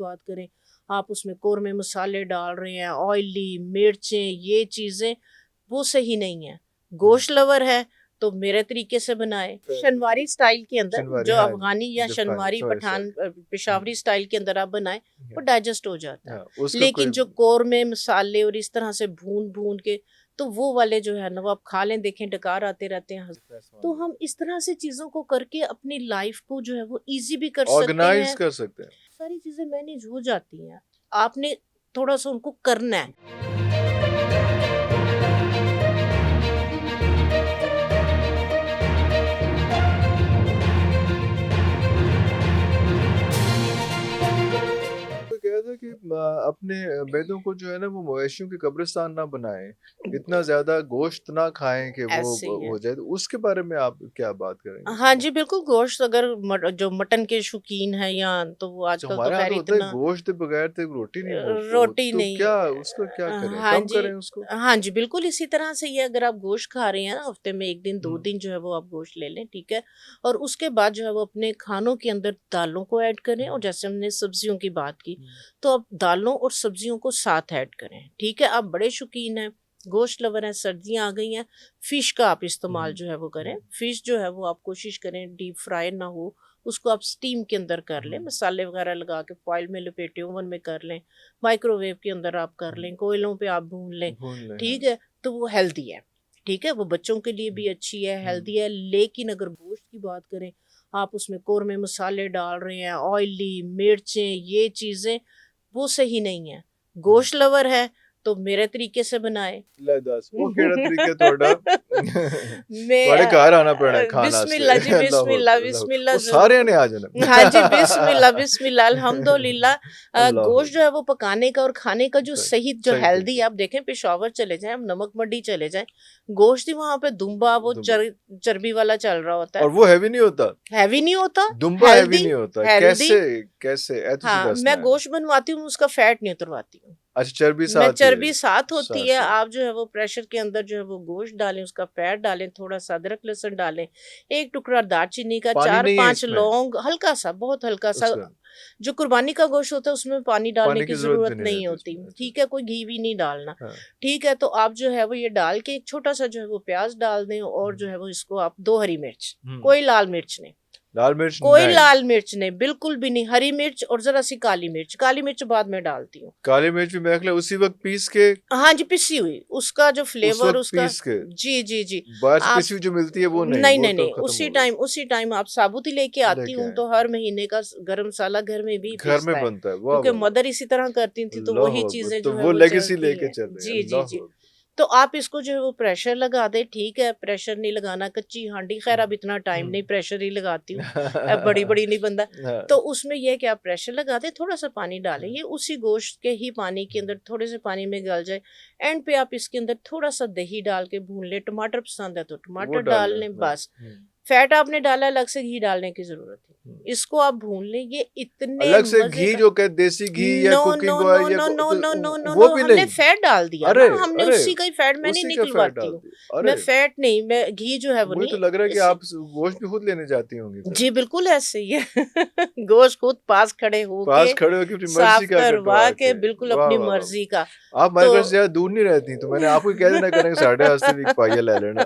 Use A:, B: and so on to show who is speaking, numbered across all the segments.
A: बात करें, आप उसमें कौरमे मसाले डाल रहे हैं, ऑयली मिर्चें, ये चीज़ें वो सही नहीं है। गोश्त लवर है तो मेरे तरीके से बनाए, शनवारी स्टाइल के अंदर, जो
B: हाँ
A: अफगानी या Shinwari
B: sorry
A: Pathan
B: sorry
A: Peshawari style के अंदर आप बनाए, वो डाइजेस्ट हो जाता है।
B: उसका
A: लेकिन
B: कोई
A: जो कौरमे मसाले और इस तरह से भून भून के, तो वो वाले जो है ना, वो आप खा लें, देखें डकार आते रहते हैं। तो हम इस तरह से चीज़ों को करके अपनी लाइफ को जो है वो इजी भी कर सकते
B: ऑर्गेनाइज
A: हैं,
B: कर सकते हैं।
A: सारी चीज़ें मैनेज हो जाती हैं। आपने थोड़ा सा उनको करना है।
B: तो कहा था कि अपने बेदों को जो है ना वो मवेशियों के कब्रिस्तान ना बनाएं, इतना ज्यादा गोश्त ना खाएं कि वो
A: ऐसे ही है।
B: हो जाए। तो उसके बारे में आप क्या बात करेंगे
A: हाँ
B: इसमें?
A: जी, बिल्कुल। गोश्त अगर जो मटन के शौकीन है, या तो वो
B: जो
A: आजकल तो
B: हमारे यहाँ
A: खैर
B: तो होता है
A: इतना
B: गोश्त बगैर तो रोटी नहीं, वो
A: रोटी
B: तो
A: नहीं।
B: क्या उसका क्या करें,
A: हाँ
B: कम
A: जी।
B: करें उसको?
A: हाँ जी, बिल्कुल इसी तरह से ये अगर आप गोश्त खा रहे हैं ना, हफ्ते में 1 दिन 2
B: हम्म,
A: दिन जो है वो आप गोश्त ले लें, ठीक है? और उसके बाद जो है वो अपने खानों के अंदर दालों को ऐड करें, और जैसे हमने सब्जियों की बात की,
B: हम्म,
A: तो आप दालों और सब्जियों को साथ ऐड करें, ठीक है? आप बड़े शौकीन हैं, गोश्त लवर हैं, सर्दियाँ आ गई हैं, फिश का आप इस्तेमाल जो है वो करें। फिश जो है वो आप कोशिश करें डीप फ्राई ना हो, उसको आप स्टीम के अंदर कर लें, मसाले वगैरह लगा के फॉइल में लपेटे ओवन में कर लें, माइक्रोवेव के अंदर आप कर लें, कोयलों पे आप भून लें,
B: भून लें, हाँ।
A: ठीक है? तो वो हेल्दी है, ठीक है? वो बच्चों के लिए भी अच्छी है, हेल्दी है। लेकिन अगर गोश्त की बात करें, आप उसमें कौरमे मसाले डाल रहे हैं, ऑयली मिर्चें, ये चीज़ें वो सही नहीं है। गोश्त लवर है तो मेरे तरीके से बनाए।
B: ਲੈ ਦੱਸ ਉਹ ਕਿਹੜਾ ਤਰੀਕਾ ਤੁਹਾਡਾ?
A: मैं
B: ਤੁਹਾਡੇ घर आना पैना है खान
A: बिस्मिल्लाह जी,
B: वास्ते। अल्लाह
A: बिस्मिल्लाह
B: अकबर, अल्लाह
A: बिस्मिल्लाह
B: वो सारे
A: ज़रूर।
B: ने आ जाना।
A: हाँ जी, बिस्मिल्लाह बिस्मिल्लाह अल्हम्दुलिल्लाह।
B: अल्लाह
A: गोश्त जो है वो पकाने का और खाने का जो
B: सही
A: सही जो
B: सही
A: हेल्दी
B: तरीका।
A: है, आप देखें पेशावर चले जाएं, हम नमक मंडी चले जाएं, गोश्त ही वहां पे दुम्बा वो
B: दुम्बा
A: चर्बी वाला चल रहा होता है।
B: और वो हैवी नहीं होता।
A: हैवी नहीं होता,
B: दुम्बा हैवी
A: हेल्दी,
B: नहीं होता,
A: हेल्दी।
B: कैसे कैसे ऐ तुसी
A: हाँ,
B: दसना
A: मैं
B: है।
A: गोश्त बनवाती हूँ, उसका फैट नहीं उतरवाती हूँ।
B: अच्छा चर्बी
A: मैं
B: साथ ही है।
A: चर्बी साथ होती है।
B: साथ
A: आप जो है वो प्रेशर के अंदर जो है वो गोश्त डालें, उसका फैट डालें, थोड़ा सा अदरक लहसुन डालें, एक टुकड़ा दालचीनी का,
B: पानी नहीं है
A: 4-5
B: इसमें
A: लौंग, हल्का सा, बहुत हल्का सा।
B: उसका,
A: जो कुर्बानी का गोश्त होता है उसमें पानी डालने
B: पानी
A: की
B: की जरूरत भी
A: जरूरत
B: नहीं
A: नहीं
B: रहती
A: होती,
B: उसमें। अच्छा
A: ठीक है? कोई घी भी नहीं डालना,
B: हाँ।
A: ठीक है? तो आप जो है वो ये डाल के एक छोटा सा जो है वो प्याज डाल दें, और जो है वो इसको आप 2 हरी मिर्च, कोई लाल मिर्च नहीं,
B: लाल मिर्च
A: कोई
B: नहीं।
A: लाल मिर्च नहीं, बिल्कुल भी नहीं, हरी मिर्च और जरा सी काली मिर्च बाद में डालती हूँ।
B: काली मिर्च भी मेरे ख्याल उसी वक्त पीस के,
A: हाँ जी, पिसी हुई, उसका जो
B: उस
A: फ्लेवर
B: वक्त
A: उसका।
B: पीस के
A: जी जी जी।
B: बाहर से
A: आप
B: पिसी हुई जो मिलती है वो नहीं,
A: नहीं
B: वो
A: नहीं
B: तो
A: नहीं,
B: खत्म हो गई।
A: उसी टाइम आप साबुत ही लेके आती
B: लेके
A: हूँ,
B: आए
A: तो हर महीने का गरम मसाला घर में भी
B: घर में
A: पीसता है,
B: बनता है, वाह
A: क्योंकि
B: वाह वाह।
A: मदर इसी तरह करती थी, तो
B: अल्लाह
A: वही
B: अकबर,
A: चीजें
B: तो
A: जो है
B: वो
A: वो
B: लेगेसी
A: चलती
B: लेके
A: है।
B: चल रहे हैं,
A: जी जी
B: अल्लाह
A: जी।
B: अकबर।
A: तो आप इसको जो है वो प्रेशर लगा दे, ठीक है? प्रेशर नहीं लगाना, कच्ची हांडी, खैर अब इतना टाइम नहीं, प्रेशर ही लगाती हूँ, अब बड़ी बड़ी नहीं बनता।
B: हाँ,
A: तो उसमें यह कि आप प्रेशर लगा दें, थोड़ा सा पानी डालें, ये उसी गोश्त के ही पानी के अंदर थोड़े से पानी में गल जाए। एंड पे आप इसके अंदर थोड़ा सा दही डाल के भून लें, टमाटर पसंद है तो
B: वो
A: टमाटर
B: डाल
A: डाल
B: लें,
A: लें,
B: हाँ।
A: बस। फैट आपने डाला, अलग से घी डालने की जरूरत है।
B: हम्म।
A: इसको आप भून लें, ये इतने
B: अलग से
A: मजे
B: घी
A: का।
B: जो कहे देसी घी या
A: no
B: cooking
A: no no
B: oil या
A: no no no no no
B: वो
A: नो,
B: भी
A: हमने
B: नहीं।
A: फैट डाल दिया ना,
B: अरे
A: हमने
B: अरे
A: उसी का ही फैट, मैं नहीं
B: उसी का फैट
A: निकलवाती
B: डाल
A: हूँ।
B: दिया,
A: मैं
B: अरे
A: फैट नहीं, मैं घी जो है वो
B: मुझे तो
A: नहीं,
B: लग रहा है कि
A: इसी।
B: आप गोश्त भी खुद लेने जाती होंगी फिर।
A: जी बिल्कुल ऐसे ही है। गोश्त खुद पास खड़े
B: पास
A: होके
B: खड़े होकर अपनी मर्जी
A: साफ
B: का
A: करवा
B: कटवा
A: के,
B: के,
A: बिल्कुल
B: वाह
A: अपनी
B: वाह वाह
A: मर्जी का।
B: वाह। आप हमारे
A: तो
B: घर से ज्यादा दूर नहीं रहती, तो मैंने आपको कह देना करेंगे साढ़े वास्ते भी एक पाइया ले लेना।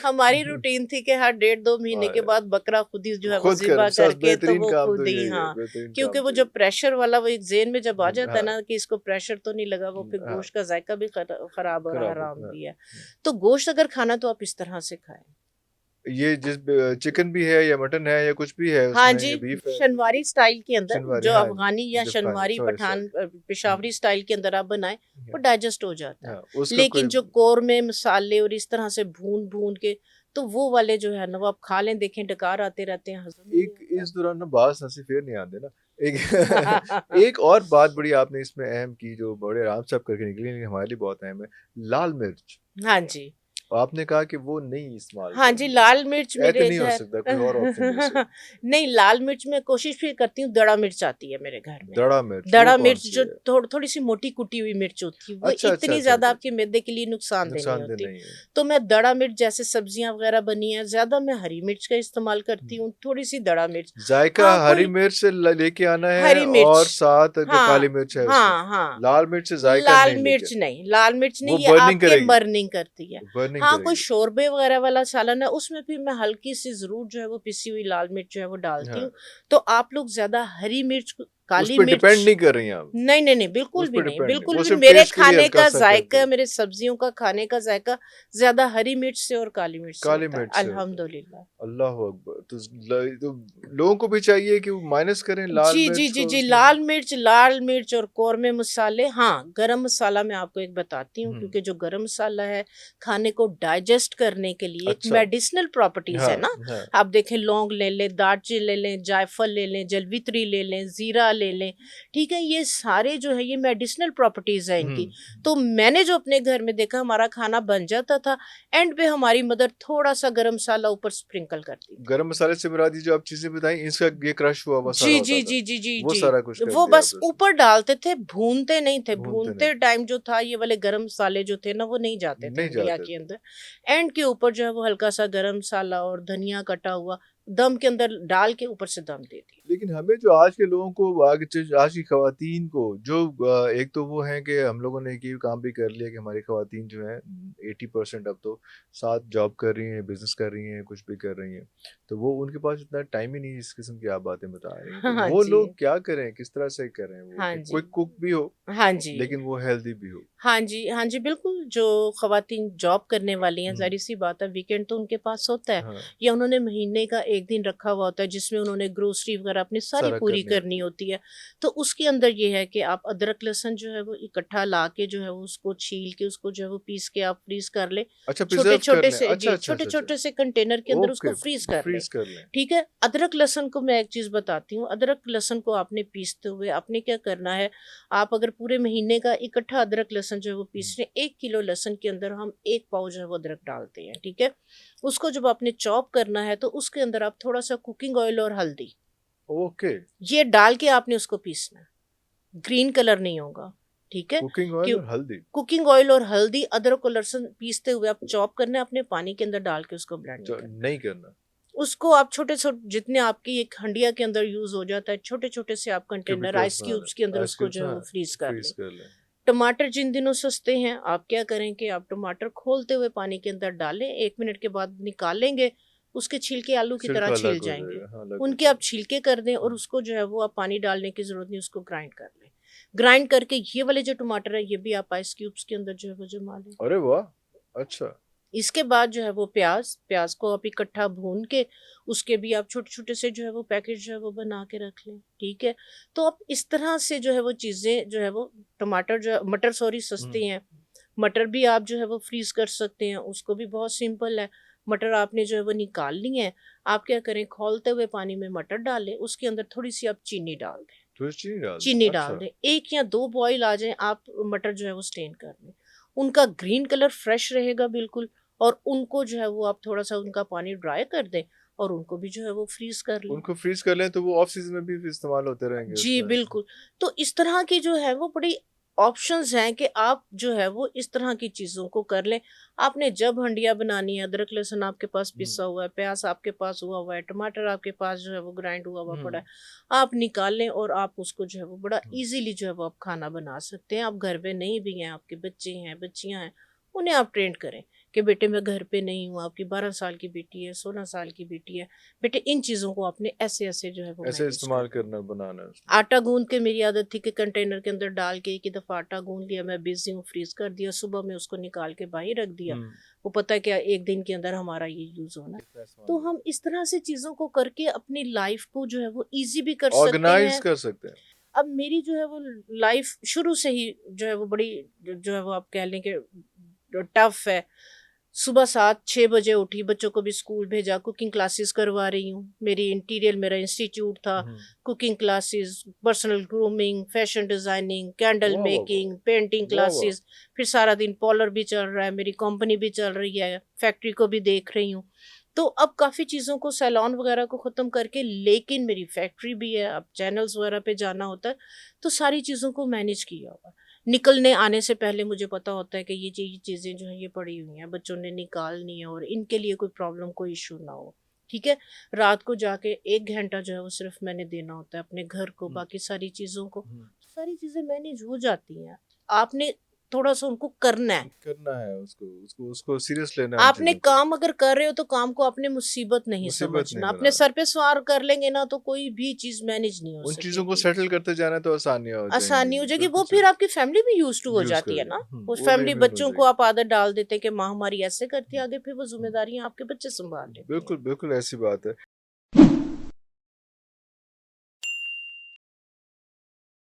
A: हमारी रूटीन थी कि हर 1.5-2 महीने के
B: हाँ,
A: बाद बकरा खुद ही जो है वो
B: खुद कर
A: ज़िबा
B: सब
A: करके, तो
B: बेहतरीन
A: वो
B: काम तो
A: खुद ही,
B: यही है,
A: हाँ।
B: बेहतरीन
A: क्योंकि
B: काम
A: वो
B: तो
A: जो
B: यही
A: प्रेशर वाला वो एक ज़हन में जब आ
B: है।
A: जाता है
B: हाँ
A: ना कि इसको प्रेशर तो नहीं लगा, वो फिर
B: हाँ
A: गोश्त का जायका भी खराब और
B: खराब
A: हराम
B: होता है।
A: भी है। तो गोश्त अगर खाना तो आप इस तरह से खाएं।
B: ये जिस चिकन भी है या मटन है या कुछ भी है
A: हाँ
B: उसमें,
A: जी,
B: या बीफ है,
A: शनवारी स्टाइल के अंदर,
B: चिनवारी,
A: जो
B: हाँ जी,
A: अफगानी या
B: जफानी,
A: Shinwari
B: sorry
A: Pathan
B: sorry.
A: Peshawari style के अंदर आप बनाएं, वो डाइजेस्ट हो जाता है।
B: हाँ उसका
A: लेकिन
B: कोई
A: जो कौरमे मसाले और इस तरह से भून भून के, तो वो वाले जो है ना, वो आप खा लें, देखें डकार आते रहते हैं, हजम ही नहीं
B: एक इस दौरान ना बात हंसी फिर नहीं आते ना। एक
A: होता।
B: एक और बात बड़ी आपने इसमें अहम की, जो बड़े आराम से आप करके निकली, लेकिन हमारे लिए बहुत अहम है, लाल मिर्च।
A: हाँ जी।
B: आपने कहा कि वो नहीं इस्तेमाल
A: हाँ जी,
B: करनी।
A: लाल मिर्च
B: ऐसे
A: मेरे
B: नहीं हो
A: घर
B: सकता, कोई और ऑप्शन दीजिए।
A: नहीं, लाल मिर्च मैं कोशिश भी करती हूँ, दड़ा मिर्च आती है मेरे घर में।
B: दड़ा मिर्च, वो
A: दड़ा मिर्च
B: कौन-सी
A: जो
B: है?
A: थोड़ी-सी मोटी कुटी हुई मिर्च होती है, वो
B: अच्छा, अच्छा,
A: इतनी
B: अच्छा,
A: ज़्यादा
B: अच्छा,
A: आपके
B: अच्छा।
A: मैदे के लिए नुकसानदेह नहीं
B: नुकसानदेह
A: होती।
B: नहीं है।
A: तो मैं दड़ा मिर्च, जैसे सब्जियाँ वगैरह बनी हैं, ज़्यादा मैं हरी मिर्च का इस्तेमाल करती
B: हुँ।
A: हूँ, थोड़ी-सी दड़ा मिर्च।
B: जायका
A: हाँ,
B: हरी
A: कोई
B: मिर्च से लेके आना है
A: हरी मिर्च,
B: और साथ जो काली
A: हाँ,
B: मिर्च है उसमें।
A: हाँ, हाँ।
B: लाल मिर्च से जायका
A: लाल
B: नहीं लेके,
A: मिर्च नहीं, लाल मिर्च
B: वो
A: नहीं, ये
B: बर्निंग
A: आपके
B: करेगी,
A: बर्निंग करती है।
B: बर्निंग
A: हाँ, कोई
B: करेगी।
A: शोरबे वगैरह वाला सालन है, उसमें फिर मैं हल्की-सी ज़रूर जो है वो पिसी हुई लाल मिर्च जो है वो डालती
B: हाँ,
A: हूँ। तो आप लोग ज़्यादा हरी मिर्च,
B: उस
A: काली
B: पे डिपेंड
A: मिर्च
B: नहीं कर रही हैं आप,
A: नहीं, नहीं, नहीं,
B: उस
A: बिल्कुल भी
B: पे
A: नहीं,
B: डिपेंड नहीं,
A: बिल्कुल
B: वो
A: भी
B: सिर्फ
A: मेरे
B: टेस्ट के लिए
A: खाने का
B: हल्का-सा करती
A: ज़ायका,
B: है।
A: मेरे सब्जियों का खाने का ज़ायका ज़्यादा हरी मिर्च से और काली मिर्च से
B: काली
A: होता है,
B: मिर्च से होता है।
A: अल्हम्दुलिल्लाह।
B: अल्लाहू अकबर! तो लोगों को भी चाहिए कि वो माइनस करें लाल
A: जी, जी,
B: मिर्च
A: जी,
B: को
A: जी,
B: उसमें से।
A: लाल मिर्च और कौरमे मसाले, हाँ, गरम मसाला मैं आपको एक बताती हूँ,
B: हुँ,
A: क्योंकि जो गरम मसाला है, खाने को डाइजेस्ट करने के लिए एक
B: अच्छा।
A: मेडिसिनल प्रॉपर्टीज़ है
B: हाँ,
A: ना।
B: हाँ।
A: आप देखें, लौंग ले लें, दालचीनी ले लें, जायफल ले लें, जलवित्री ले लें, ज़ीरा ले लें, ठीक है? ये सारे जो है ये मेडिसिनल प्रॉपर्टीज़ है इनकी।
B: हुँ,
A: तो मैंने जो अपने घर में देखा, हमारा खाना बन जाता था, एंड पे हमारी मदर थोड़ा-सा गरम मसाला ऊपर स्प्रिंकल करती थी।
B: गरम मसाले से मुराद ये जो आप चीज़ें बताई, इसका ये क्रश हुआ मसाला
A: जी,
B: होता
A: जी,
B: था।
A: जी, जी, जी,
B: वो
A: जी।
B: सारा कुछ कर
A: वो
B: दिया
A: बस
B: आपने उसमें,
A: ऊपर डालते थे, भूनते नहीं थे।
B: भूनते नहीं,
A: भूनते टाइम जो था, ये वाले गरम मसाले जो थे ना, वो नहीं जाते थे
B: नहीं
A: हंडिया
B: जाते
A: के
B: थे।
A: अंदर। एंड के ऊपर जो है वो हल्का-सा गरम मसाला और धनिया कटा हुआ दम के अंदर डाल के ऊपर से दम दे दिया।
B: लेकिन हमें जो आज के लोगों को आज की ख़वातीन को जो एक तो वो है कि हम लोगों ने ये काम भी कर लिया कि हमारी ख़वातीन जो हैं 80% अब तो साथ जॉब कर रही हैं, बिज़नेस कर रही हैं, कुछ भी कर रही हैं। तो वो उनके पास इतना टाइम ही नहीं है, इस किस्म की आप बातें बता रही हैं। तो
A: हाँ
B: वो
A: जी।
B: लोग क्या करें, किस तरह से करें वो
A: हाँ
B: कि
A: जी।
B: कोई कुक भी हो,
A: हाँ जी।
B: लेकिन वो हेल्दी भी हो?
A: हाँ जी, बिल्कुल, जो ख़वातीन जॉब करने वाली हैं,
B: हुँ,
A: ज़ाहिर-सी बात है, वीकेंड तो उनके पास होता है,
B: हाँ,
A: या उन्होंने महीने का 1 दिन रखा हुआ होता है, जिसमें उन्होंने ग्रोसरी वग़ैरह अपनी सारी
B: सारा
A: पूरी
B: करनी
A: करनी
B: होती है।
A: होती है। तो उसके अंदर ये है कि आप अदरक, लहसुन जो है वो इकट्ठा ला के जो है वो उसको छील के, उसको जो है वो पीस के आप फ्रीज़ कर लें।
B: अच्छा प्रिज़र्व कर
A: छोटे-छोटे
B: लें।
A: से
B: अच्छा,
A: जी,
B: अच्छा, अच्छा, अच्छा।
A: छोटे-छोटे से कंटेनर के अंदर उसको
B: ओके,
A: फ्रीज़ कर लें,
B: फ्रीज़ कर लें।
A: ठीक है? अदरक, लहसुन को मैं एक चीज़ बताती हूँ, अदरक, लहसुन को आपने पीसते हुए आपने क्या करना है, आप अगर पूरे महीने का इकट्ठा अदरक लहसुन जो है वो
B: हुँ,
A: पीस रहे हैं, 1 किलो लहसुन के अंदर हम 1 पाव जो है वो अदरक डालते हैं, ठीक है? उसको जब आपने चॉप करना है, तो उसके अंदर आप थोड़ा-सा कुकिंग ऑयल और हल्दी,
B: ओके,
A: ये डाल के आपने उसको पीसना है। ग्रीन कलर नहीं होगा, ठीक है?
B: कुकिंग ऑयल
A: क्यों?
B: और हल्दी।
A: कुकिंग ऑयल और हल्दी, अदरक और लहसुन पीसते हुए आप चॉप करना है, अपने पानी के अंदर डाल के उसको ब्लेंड नहीं
B: जो
A: करना।
B: नहीं करना,
A: उसको आप छोटे-छोटे, जितने आपकी एक हंडिया के अंदर यूज़ हो जाता है, छोटे-छोटे से आप कंटेनर
B: क्यूबिकल्स
A: आइस
B: बना
A: क्यूब्स के
B: लें,
A: अंदर
B: आइस
A: उसको
B: क्यूब्स
A: जो है
B: हाँ,
A: वो फ्रीज़ कर लें।
B: फ्रीज़ कर लें।
A: टमाटर जिन दिनों सस्ते हैं, आप क्या करें कि आप टमाटर खोलते हुए पानी के अंदर डालें, 1 मिनट के बाद निकालेंगे, उसके छिलके आलू की तरह
B: छिलका
A: छिल
B: अलग हो
A: जाएँगे।
B: जाएगा, हाँ, अलग हो
A: उनके आप
B: जाएगा।
A: छिलके कर दें और
B: हुँ,
A: उसको जो है वो आप पानी डालने की ज़रूरत नहीं, उसको ग्राइंड कर लें। ग्राइंड करके ये वाले जो टमाटर है, ये भी आप आइस क्यूब्स के अंदर जो है वो जमा लें।
B: अरे वाह! अच्छा,
A: इसके बाद जो है वो प्याज़ को आप इकट्ठा भून के, उसके भी आप छोटे-छोटे से जो है वो पैकेट जो है वो बना के रख लें, ठीक है? तो आप इस तरह से जो है वो चीज़ें जो है वो मटर सॉरी
B: हुँ,
A: सस्ते हैं। मटर भी आप जो है वो फ्रीज़ कर सकते हैं, उसको भी बहुत सिंपल है। मटर आपने जो है वो निकालनी है, आप क्या करें, खौलते हुए पानी में मटर डालें, उसके अंदर थोड़ी-सी आप चीनी डाल दें।
B: थोड़ी चीनी डाल दें,
A: चीनी डाल
B: अच्छा,
A: दें, 1 या 2 बॉयल आ जाएँ, आप मटर जो है वो स्टेन कर लें। उनका ग्रीन कलर फ्रेश रहेगा बिल्कुल, और उनको जो है वो आप थोड़ा-सा उनका पानी ड्राई कर दें और उनको भी जो है वो फ्रीज़ कर लें।
B: उनको फ्रीज़ कर लें तो वो ऑफ सीज़न में भी इस्तेमाल होते रहेंगे
A: जी,
B: उसमें।
A: बिल्कुल। तो इस तरह की जो है वो बड़ी ऑप्शंस हैं कि आप जो है वो इस तरह की चीज़ों को कर लें। आपने जब हंडिया बनानी है, अदरक लहसुन आपके पास
B: हुँ,
A: पिसा हुआ है, प्याज़ आपके पास हुआ हुआ है, टमाटर आपके पास जो है वो ग्राइंड हुआ हुआ पड़ा
B: हुँ,
A: है। आप निकाल लें और आप उसको जो है वो बड़ा
B: हुँ,
A: ईज़िली जो है वो आप खाना बना सकते हैं। आप घर पे नहीं भी हैं, आपके बच्चे हैं, बच्चियाँ हैं, उन्हें आप ट्रेन करें कि बेटे मैं घर पे नहीं हूँ, आपकी 12 साल की बेटी है, 16 साल की बेटी है, बेटे इन चीज़ों को आपने ऐसे-ऐसे जो है वो
B: ऐसे
A: मैनेज
B: इस्तेमाल
A: करना है।
B: करना बनाना है उसको।
A: आटा गूँध के मेरी आदत थी कि कंटेनर के अंदर डाल के एक ही दफ़ा आटा गूँध लिया, मैं बिज़ी हूँ, फ्रीज़ कर दिया, सुबह में उसको निकाल के बाहर रख दिया।
B: हुँ,
A: वो पता है क्या, 1 दिन के अंदर हमारा ये यूज़ होना है।
B: कितना इस्तेमाल
A: तो
B: होगा।
A: हम इस तरह से चीज़ों को करके अपनी लाइफ़ को जो है वो ईज़ी भी कर सकते
B: ऑर्गनाइज़
A: हैं।
B: कर सकते हैं।
A: अब मेरी जो है वो लाइफ़ शुरू से ही जो है वो बड़ी जो है वो आप कह लें कि टफ़ है। सुबह 7-6 बजे उठी, बच्चों को भी स्कूल भेजा, कुकिंग क्लासेस करवा रही हूँ। मेरी इंटीरियर मेरा इंस्टीट्यूट था,
B: हम्म।
A: Cooking classes, personal grooming, fashion designing, candle
B: वाह वाह
A: मेकिंग, पेंटिंग
B: वाह वाह
A: क्लासेस। फिर सारा दिन पार्लर भी चल रहा है, मेरी कंपनी भी चल रही है, फैक्ट्री को भी देख रही हूँ। तो अब काफ़ी चीज़ों को, सैलून वगैरह को ख़त्म करके, लेकिन मेरी फैक्ट्री भी है, अब चैनल्स वगैरह पे जाना होता है, तो सारी चीज़ों को मैनेज किया हुआ है। निकलने आने से पहले मुझे पता होता है कि ये चीज़ें जो हैं ये पड़ी हुई हैं, बच्चों ने निकालनी है और इनके लिए कोई प्रॉब्लम, कोई इशू ना हो। ठीक है? रात को जाके 1 घंटा जो है वो सिर्फ मैंने देना होता है अपने घर को,
B: हम्म,
A: बाकी सारी चीज़ों को।
B: हम्म।
A: सारी चीज़ें मैनेज हो जाती हैं। आपने थोड़ा-सा उनको करना है।
B: करना है उसको उसको उसको सीरियस लेना है उन
A: आपने
B: चीज़ों को,
A: काम अगर कर रहे हो तो काम को अपने मुसीबत नहीं
B: मुसीबत नहीं
A: समझना। अपने
B: बनाना।
A: सर पे सवार कर लेंगे ना तो कोई भी चीज़ मैनेज नहीं हो
B: उन चीज़ों को
A: सकेगी।
B: सेटल करते जाना तो आसानियाँ हो जाएँगी।
A: आसानी हो जाएगी, वो
B: बिल्कुल
A: फिर
B: सही,
A: आपकी फैमिली भी यूज़्ड टू हो
B: यूज़
A: जाती
B: कर
A: है
B: लो।
A: ना। वो
B: वो भी
A: फैमिली
B: इम्यून हो
A: बच्चों को
B: जाएगी।
A: आप आदत डाल देते हैं कि माँ हमारी ऐसे करती है,
B: हुँ,
A: आगे फिर वो
B: हुँ।
A: ज़िम्मेदारियाँ आपके बच्चे सँभाल लेते हैं।
B: बिल्कुल, बिल्कुल ऐसी बात है।